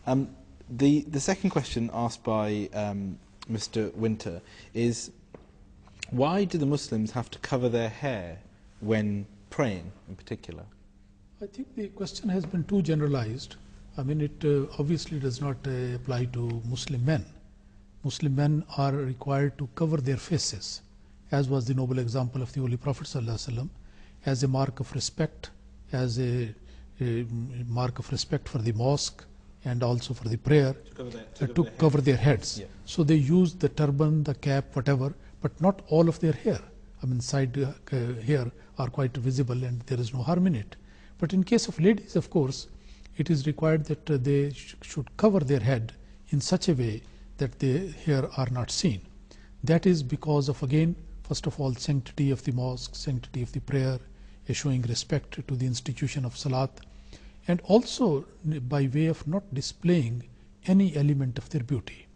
The second question asked by Mr. Winter is, why do the Muslims have to cover their hair when praying in particular? I think the question has been too generalized. I mean, it obviously does not apply to Muslim men. Muslim men are required to cover their faces, as was the noble example of the Holy Prophet ﷺ, as a mark of respect, as a mark of respect for the mosque and also for the prayer, to cover their heads. Yeah. So they use the turban, the cap, whatever, but not all of their hair. I mean, side hair are quite visible and there is no harm in it. But in case of ladies, of course, it is required that they should cover their head in such a way that the hair are not seen. That is because of, again, first of all, sanctity of the mosque, sanctity of the prayer, showing respect to the institution of salat, and also by way of not displaying any element of their beauty.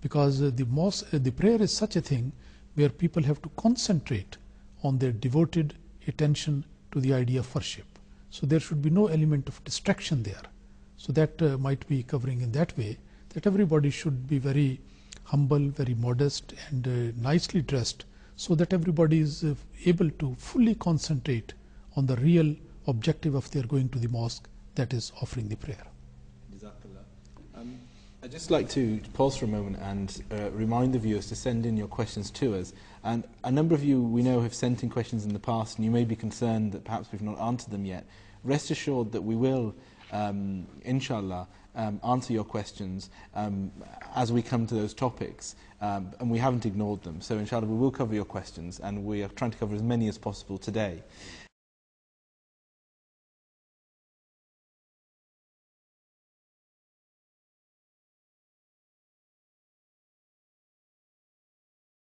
Because the prayer is such a thing where people have to concentrate on their devoted attention to the idea of worship. So there should be no element of distraction there. So that might be covering in that way, that everybody should be very humble, very modest and nicely dressed, so that everybody is able to fully concentrate on the real objective of their going to the mosque, that is offering the prayer. I'd just like to pause for a moment and remind the viewers to send in your questions to us. And a number of you we know have sent in questions in the past, and you may be concerned that perhaps we've not answered them yet. Rest assured that we will, inshallah, answer your questions as we come to those topics, and we haven't ignored them. So inshallah we will cover your questions, and we are trying to cover as many as possible today.